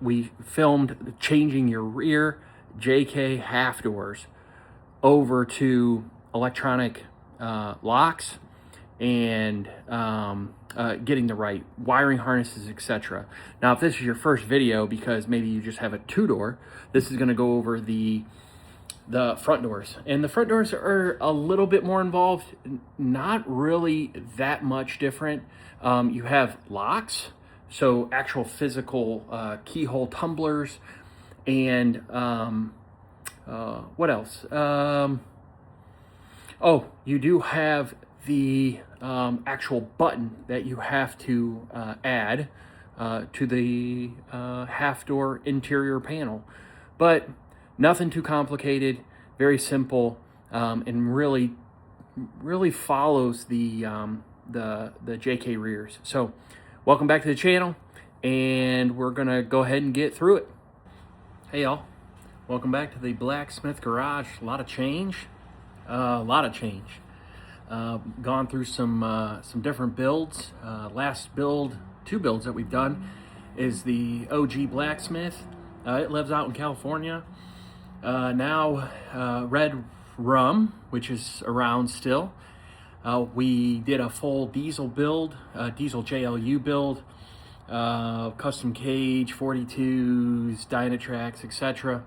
we filmed changing your rear JK half doors over to electronic locks and getting the right wiring harnesses, etc. Now, if this is your first video because maybe you just have a two-door, this is going to go over the front doors. And the front doors are a little bit more involved, not really that much different. You have locks, so actual physical keyhole tumblers, and what else? Oh, you do have the actual button that you have to add to the half door interior panel, but nothing too complicated, very simple, and really follows the JK rears. So welcome back to the channel, and we're gonna go ahead and get through it. Hey y'all, welcome back to the blacksmith garage. A lot of change. Gone through some different builds. Last build, two builds that we've done, is the OG blacksmith. It lives out in California. Now Red Rum, which is around still. We did a full diesel build, diesel JLU build, custom cage, 42s, Dynatracs, etc.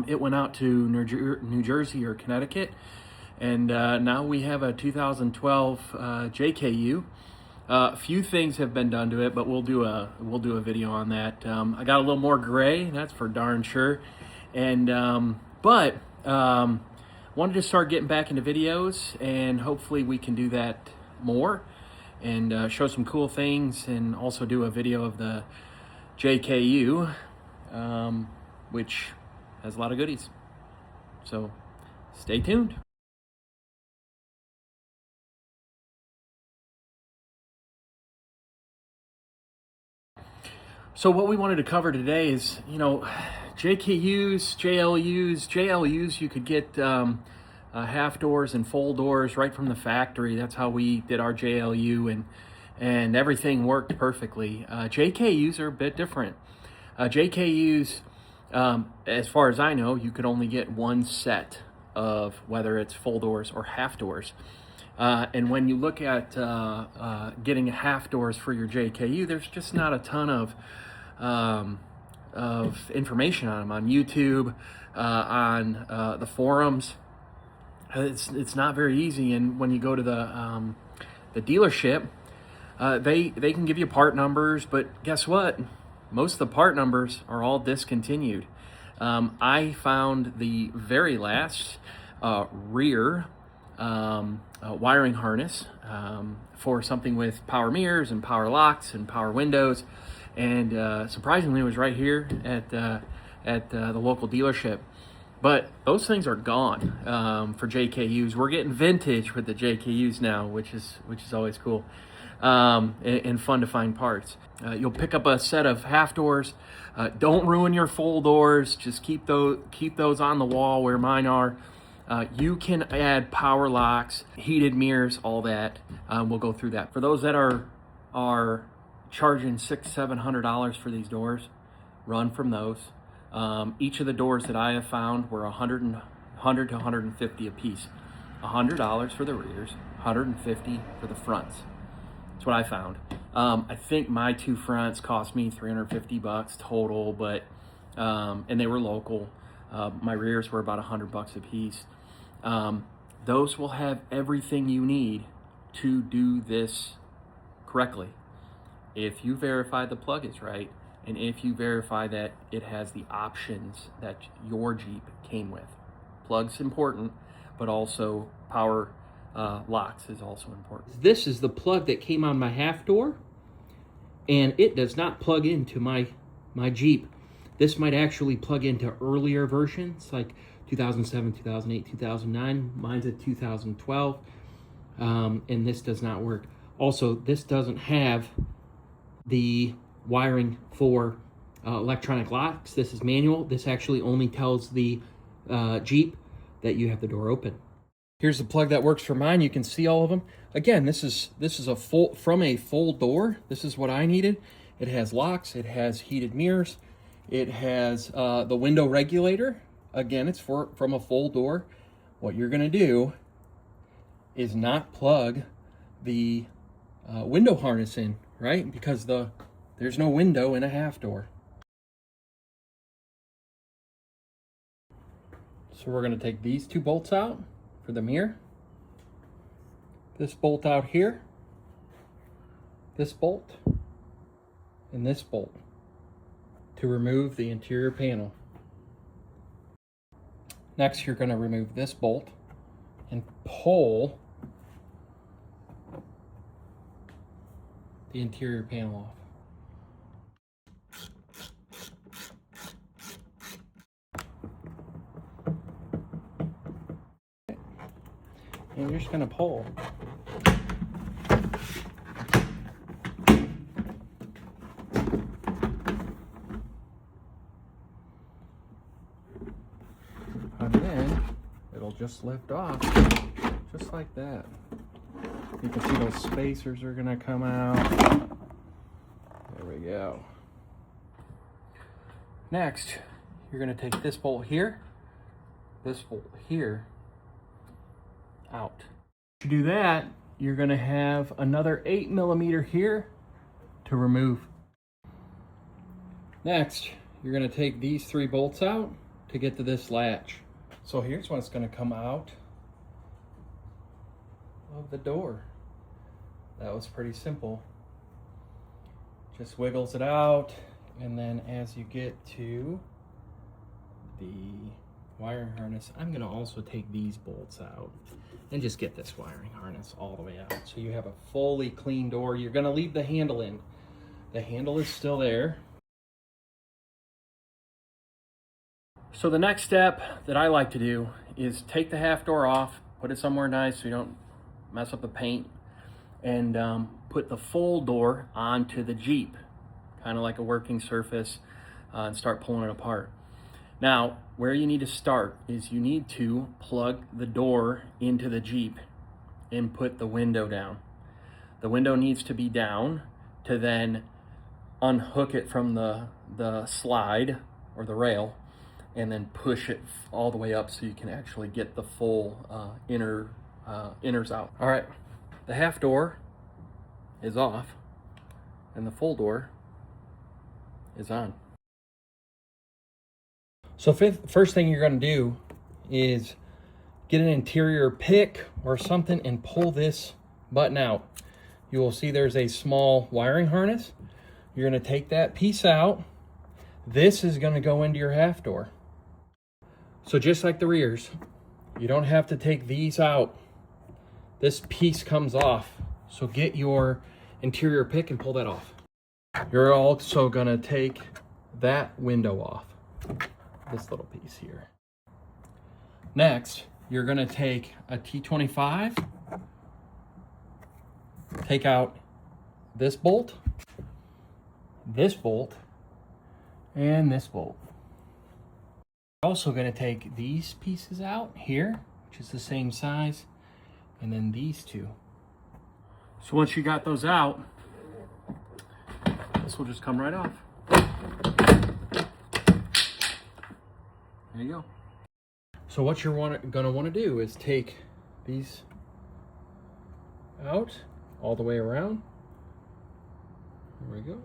It went out to New Jersey or Connecticut, and now we have a 2012 JKU. A few things have been done to it, but we'll do a video on that. I got a little more gray, that's for darn sure. And wanted to start getting back into videos, and hopefully we can do that more and show some cool things, and also do a video of the JKU, which has a lot of goodies. So stay tuned. So what we wanted to cover today is, JKUs, JLUs, you could get half doors and full doors right from the factory. That's how we did our JLU, and everything worked perfectly. JKUs are a bit different. JKUs, as far as I know, you could only get one set of whether it's full doors or half doors. And when you look at getting half doors for your JKU, there's just not a ton of information on them on YouTube, on the forums. It's not very easy, and when you go to the dealership, they can give you part numbers, but guess what? Most of the part numbers are all discontinued. I found the very last rear wiring harness for something with power mirrors and power locks and power windows, and surprisingly it was right here at the local dealership. But those things are gone for JKUs. We're getting vintage with the JKUs now, which is always cool, and fun to find parts. You'll pick up a set of half doors. Don't ruin your full doors. Just keep those on the wall where mine are. You can add power locks, heated mirrors, all that. We'll go through that. For those that are charging $600-700 for these doors, run from those. Each of the doors that I have found were $100 to $150 a piece. $100 for the rears, $150 for the fronts. That's what I found. I think my two fronts cost me $350 total, but and they were local. My rears were about $100 a piece. Those will have everything you need to do this correctly. If you verify the plug is right, and if you verify that it has the options that your Jeep came with. Plug's important, but also power locks is also important. This is the plug that came on my half door, and it does not plug into my Jeep. This might actually plug into earlier versions, like 2007, 2008, 2009. Mine's a 2012, and this does not work. Also, this doesn't have the wiring for electronic locks. This is manual. This actually only tells the Jeep that you have the door open. Here's the plug that works for mine. You can see all of them. Again, this is a full door. This is what I needed, It has locks, it has heated mirrors, it has the window regulator. Again, it's from a full door. What you're gonna do is not plug the window harness in, right? Because there's no window in a half door. So we're gonna take these two bolts out for the mirror. This bolt out here, this bolt, and this bolt to remove the interior panel. Next, you're gonna remove this bolt and pull the interior panel off. And you're just gonna pull. And then it'll just lift off, just like that. You can see those spacers are gonna come out. There we go. Next, you're gonna take this bolt here, this bolt here, out. To do that, you're gonna have another 8mm here to remove. Next, you're gonna take these 3 bolts out to get to this latch. So here's what's gonna come out of the door. That was pretty simple. Just wiggles it out, and then as you get to the wiring harness, I'm gonna also take these bolts out and just get this wiring harness all the way out. So you have a fully clean door. You're gonna leave the handle in. The handle is still there. So the next step that I like to do is take the half door off, put it somewhere nice so you don't mess up the paint, and put the full door onto the Jeep, kind of like a working surface, and start pulling it apart. Now, where you need to start is you need to plug the door into the Jeep and put the window down. The window needs to be down to then unhook it from the slide or the rail and then push it all the way up so you can actually get the full inners out. All right, the half door is off and the full door is on. So first thing you're gonna do is get an interior pick or something and pull this button out. You will see there's a small wiring harness. You're gonna take that piece out. This is gonna go into your half door. So just like the rears, you don't have to take these out. This piece comes off. So get your interior pick and pull that off. You're also gonna take that window off, this little piece here. Next, you're gonna take a T25, take out this bolt, and this bolt. Also going to take these pieces out here, which is the same size, and then these two. So once you got those out, this will just come right off. There you go. So what you're going to want to do is take these out all the way around. There we go.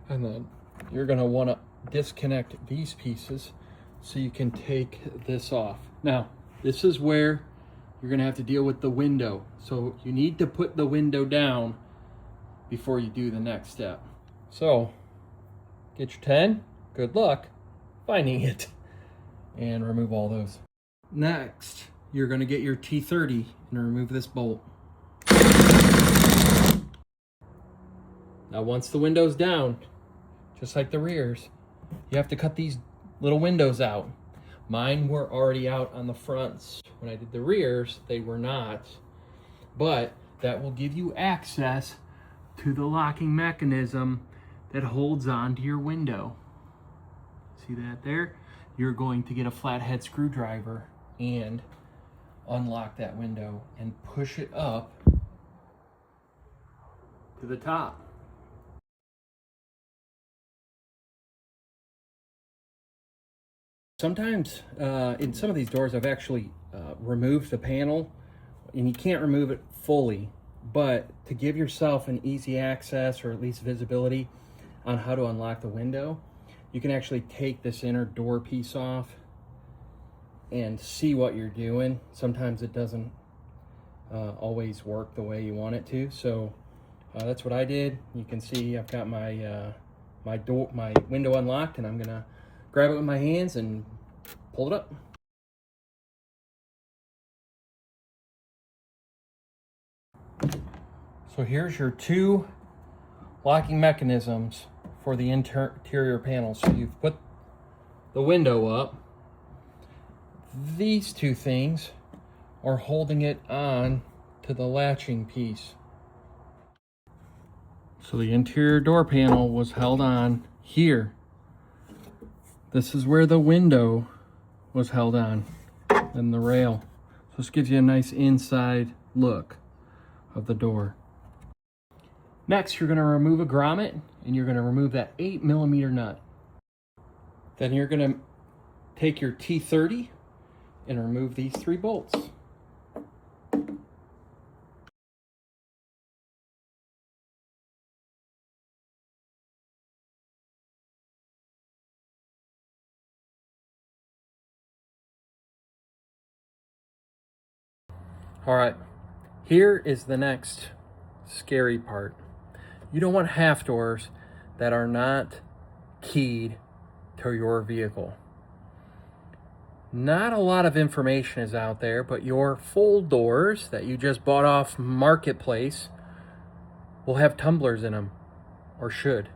And then you're going to want to disconnect these pieces so you can take this off. Now, this is where you're gonna have to deal with the window. So you need to put the window down before you do the next step. So, get your 10, good luck finding it, and remove all those. Next, you're gonna get your T30 and remove this bolt. Now, once the window's down, just like the rears, you have to cut these little windows out. Mine were already out on the fronts. When I did the rears, they were not. But that will give you access to the locking mechanism that holds on to your window. See that there? You're going to get a flathead screwdriver and unlock that window and push it up to the top. Sometimes in some of these doors, I've actually removed the panel, and you can't remove it fully, but to give yourself an easy access or at least visibility on how to unlock the window, you can actually take this inner door piece off and see what you're doing. Sometimes it doesn't always work the way you want it to, so that's what I did. You can see I've got my my window unlocked, and I'm gonna grab it with my hands and pull it up. So here's your two locking mechanisms for the interior panel. So you've put the window up. These two things are holding it on to the latching piece. So the interior door panel was held on here. This is where the window was held on, and the rail. So this gives you a nice inside look of the door. Next, you're going to remove a grommet, and you're going to remove that 8mm nut. Then you're going to take your T30 and remove these 3 bolts. All right, here is the next scary part. You don't want half doors that are not keyed to your vehicle. Not a lot of information is out there, but your full doors that you just bought off Marketplace will have tumblers in them, or should.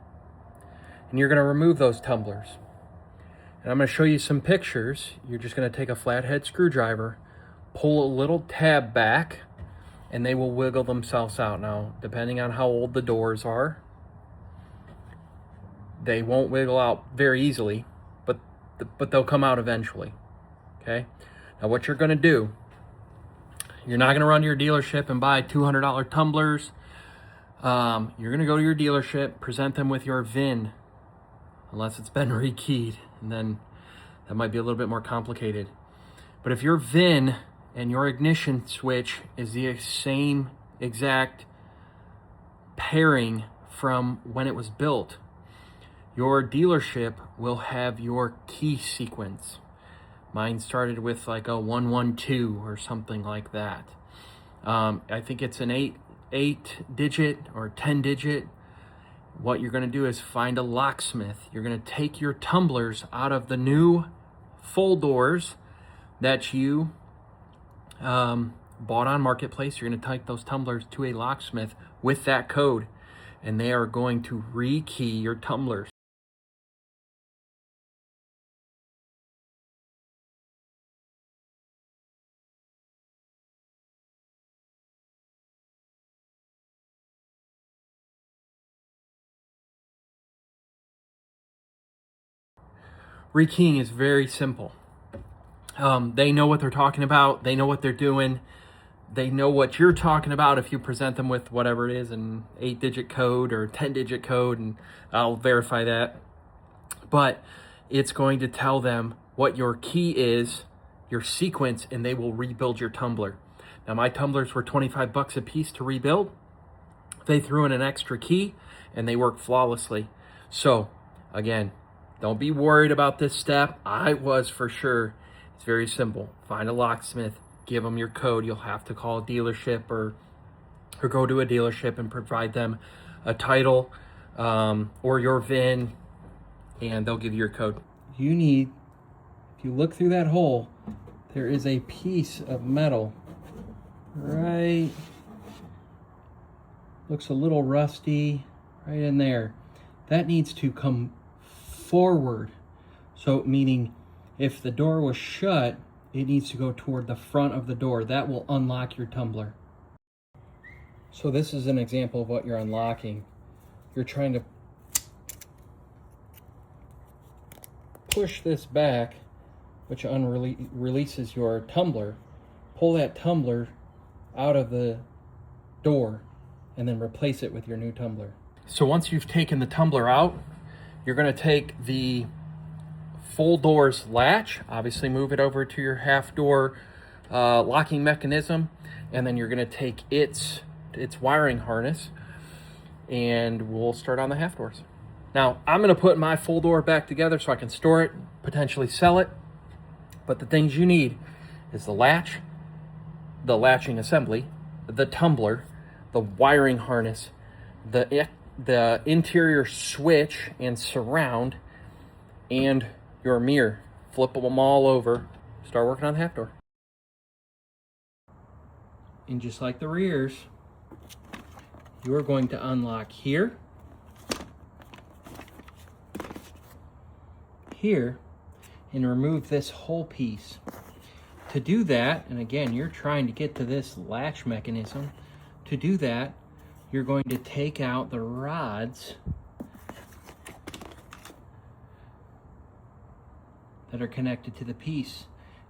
And you're going to remove those tumblers. And I'm going to show you some pictures. You're just going to take a flathead screwdriver, pull a little tab back, and they will wiggle themselves out. Now, depending on how old the doors are, they won't wiggle out very easily, but they'll come out eventually. Okay? Now, what you're going to do, you're not going to run to your dealership and buy $200 tumblers. You're going to go to your dealership, present them with your VIN, unless it's been rekeyed, and then that might be a little bit more complicated. But if your VIN and your ignition switch is the same exact pairing from when it was built, your dealership will have your key sequence. Mine started with like a 112 or something like that. I think it's an 8-digit or 10-digit. What you're going to do is find a locksmith. You're going to take your tumblers out of the new full doors that you bought on Marketplace. You're going to take those tumblers to a locksmith with that code, and they are going to rekey your tumblers. Rekeying is very simple. They know what they're talking about. They know what they're doing. They know what you're talking about if you present them with whatever it is, an 8-digit code or 10-digit code, and I'll verify that. But it's going to tell them what your key is, your sequence, and they will rebuild your tumbler. Now, my tumblers were $25 a piece to rebuild. They threw in an extra key, and they worked flawlessly. So, again, don't be worried about this step. I was for sure. It's very simple. Find a locksmith, give them your code. You'll have to call a dealership or go to a dealership and provide them a title or your VIN, and they'll give you your code. You need, if you look through that hole, there is a piece of metal right, looks a little rusty, right in there. That needs to come forward. So meaning if the door was shut, it needs to go toward the front of the door. That will unlock your tumbler. So this is an example of what you're unlocking. You're trying to push this back, which releases your tumbler. Pull that tumbler out of the door and then replace it with your new tumbler. So once you've taken the tumbler out, you're going to take the full doors latch. Obviously move it over to your half door locking mechanism, and then you're going to take its wiring harness, and we'll start on the half doors. Now, I'm going to put my full door back together so I can store it, potentially sell it. But the things you need is the latch, the latching assembly, the tumbler, the wiring harness, the interior switch and surround, and your mirror. Flip them all over, start working on the half door. And just like the rears, you're going to unlock here, here, and remove this whole piece. To do that, and again, you're trying to get to this latch mechanism. To do that, you're going to take out the rods that are connected to the piece.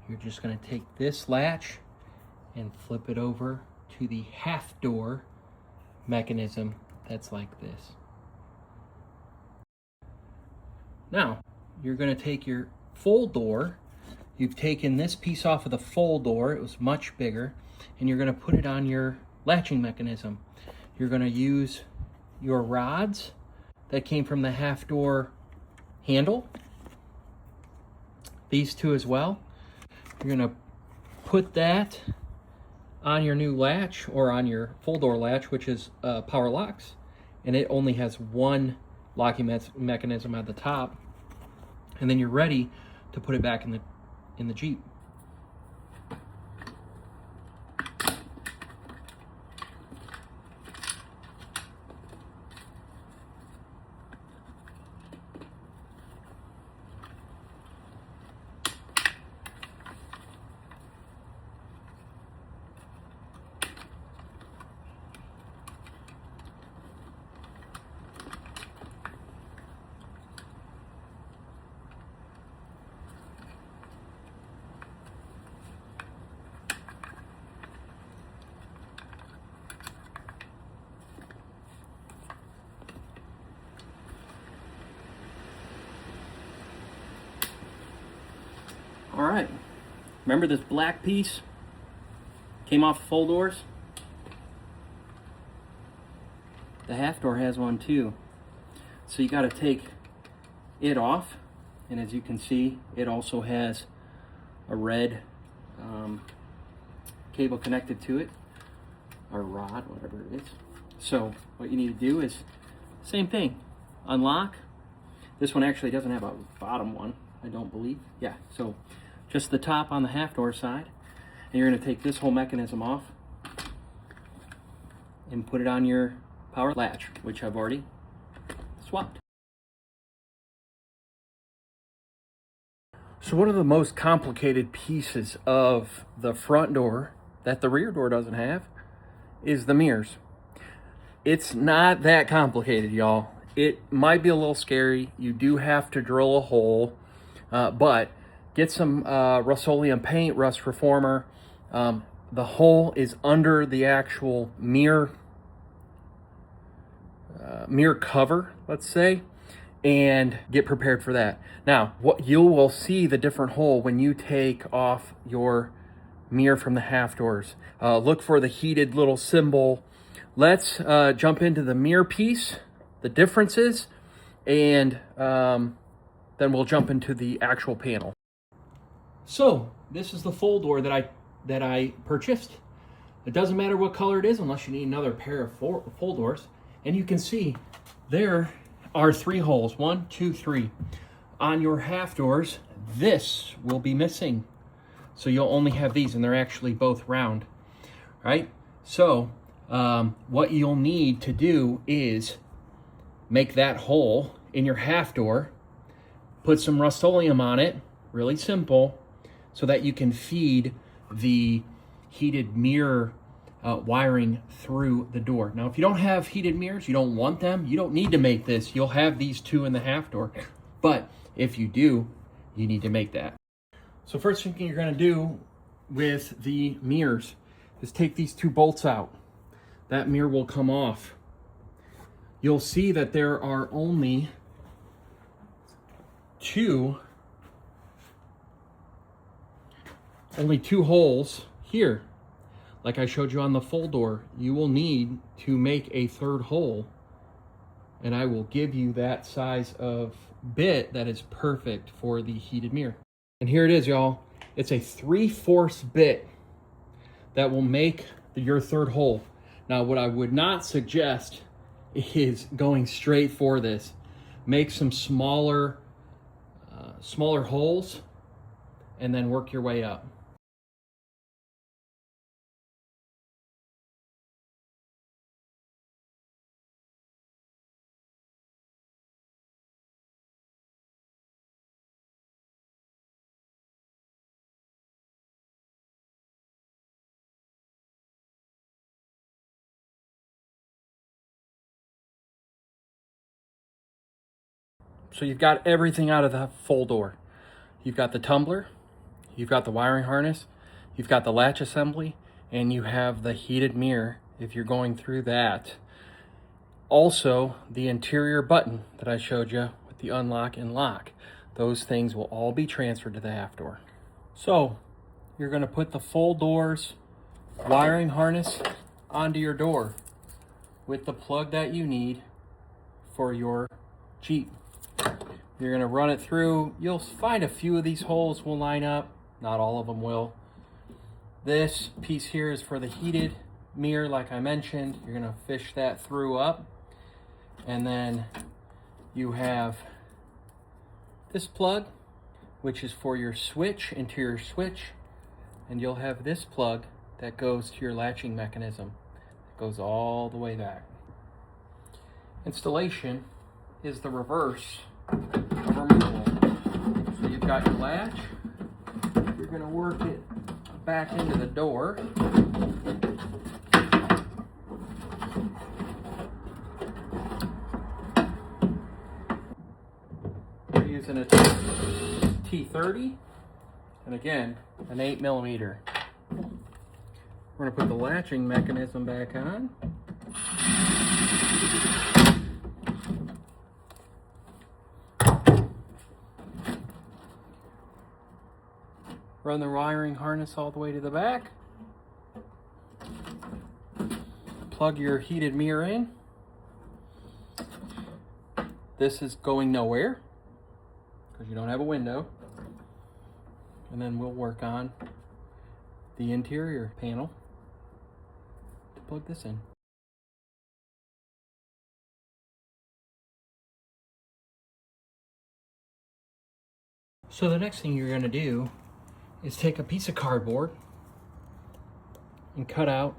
You're just going to take this latch and flip it over to the half door mechanism that's like this. Now, you're going to take your full door. You've taken this piece off of the full door. It was much bigger. And you're going to put it on your latching mechanism. You're going to use your rods that came from the half door handle. These two as well. You're going to put that on your new latch, or on your full door latch, which is power locks. And it only has one locking mechanism at the top. And then you're ready to put it back in the Jeep. All right, remember this black piece came off the full doors? The half door has one too. So you got to take it off, and as you can see, it also has a red cable connected to it, or rod, whatever it is. So what you need to do is same thing, unlock. This one actually doesn't have a bottom one, I don't believe. Yeah, so just the top on the half door side, and you're going to take this whole mechanism off and put it on your power latch, which I've already swapped. So one of the most complicated pieces of the front door that the rear door doesn't have is the mirrors. It's not that complicated, y'all. It might be a little scary. You do have to drill a hole, but get some Rust-Oleum paint, rust reformer. The hole is under the actual mirror cover, let's say, and get prepared for that. Now, what you will see the different hole when you take off your mirror from the half doors. Look for the heated little symbol. Let's jump into the mirror piece, the differences, and then we'll jump into the actual panel. So this is the full door that I purchased. It doesn't matter what color it is unless you need another pair of full doors. And you can see there are 3 holes, 1, 2, 3. On your half doors, this will be missing. So you'll only have these, and they're actually both round, right? So what you'll need to do is make that hole in your half door, put some Rust-Oleum on it, really simple, so that you can feed the heated mirror wiring through the door. Now, if you don't have heated mirrors, you don't want them, you don't need to make this. You'll have these 2 in the half door. But if you do, you need to make that. So first thing you're going to do with the mirrors is take these 2 bolts out. That mirror will come off. You'll see that there are only 2 only 2 holes here. Like I showed you on the full door, you will need to make a 3rd hole, and I will give you that size of bit that is perfect for the heated mirror. And here it is, y'all. It's a 3/4 bit that will make your 3rd hole. Now, what I would not suggest is going straight for this. Make some smaller holes and then work your way up. So you've got everything out of the full door. You've got the tumbler, you've got the wiring harness, you've got the latch assembly, and you have the heated mirror if you're going through that. Also, the interior button that I showed you with the unlock and lock. Those things will all be transferred to the half door. So you're going to put the full doors wiring harness onto your door with the plug that you need for your Jeep. You're going to run it through. You'll find a few of these holes will line up. Not all of them will. This piece here is for the heated mirror, like I mentioned. You're going to fish that through up. And then you have this plug, which is for your switch, interior switch. And you'll have this plug that goes to your latching mechanism. It goes all the way back. Installation is the reverse of removal. So you've got your latch. You're going to work it back into the door. We're using a T30 and again an 8mm. We're going to put the latching mechanism back on. Run the wiring harness all the way to the back. Plug your heated mirror in. This is going nowhere because you don't have a window. And then we'll work on the interior panel to plug this in. So the next thing you're going to do is take a piece of cardboard and cut out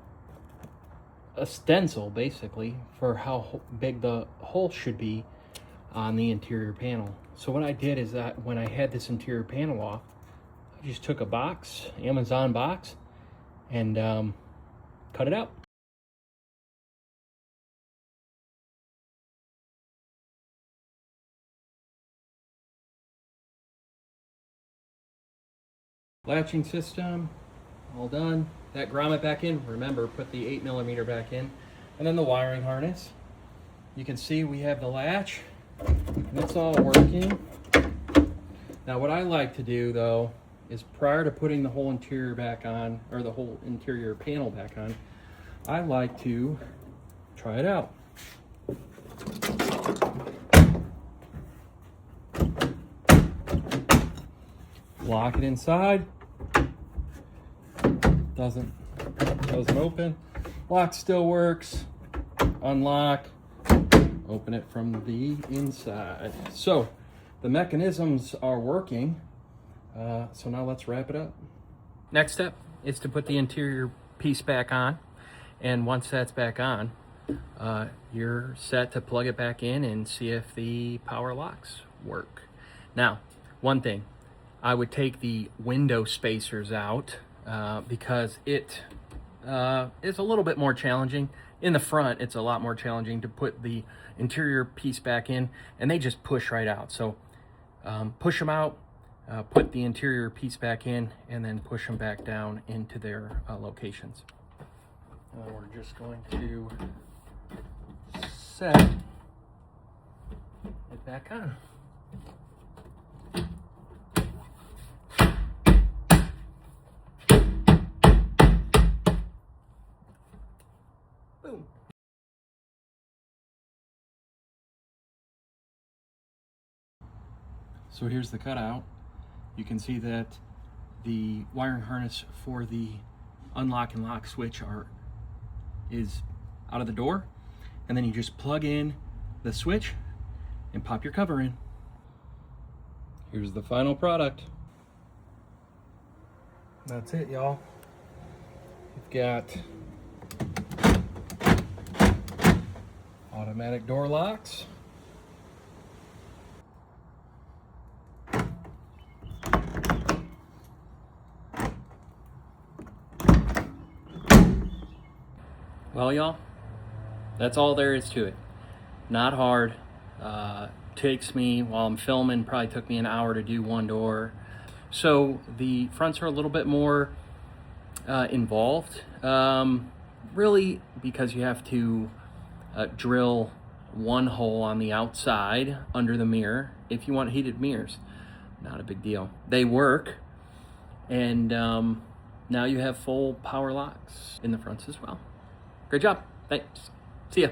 a stencil, basically, for how big the hole should be on the interior panel. So what I did is that when I had this interior panel off, I just took a box, Amazon box, and cut it out. Latching system, all done. That grommet back in. Remember, put the 8mm back in. And then the wiring harness. You can see we have the latch. And it's all working. Now what I like to do though, is prior to putting the whole interior back on, or the whole interior panel back on, I like to try it out. Lock it inside. Doesn't open. Lock still works. Unlock. Open it from the inside. So the mechanisms are working. So now let's wrap it up. Next step is to put the interior piece back on. And once that's back on, you're set to plug it back in and see if the power locks work. Now, one thing, I would take the window spacers out because it is a little bit more challenging. In the front, it's a lot more challenging to put the interior piece back in, and they just push right out. So push them out, put the interior piece back in, and then push them back down into their locations. We're just going to set it back on. So here's the cutout. You can see that the wiring harness for the unlock and lock switch is out of the door, and then you just plug in the switch and pop your cover in. Here's the final product. That's it, y'all. You've got automatic door locks, well, y'all, that's all there is to it. Not hard. Takes me, while I'm filming, probably took me an hour to do one door. So the fronts are a little bit more involved, really, because you have to drill one hole on the outside under the mirror if you want heated mirrors. Not a big deal. They work, and now you have full power locks in the fronts as well. Great job. Thanks. See ya.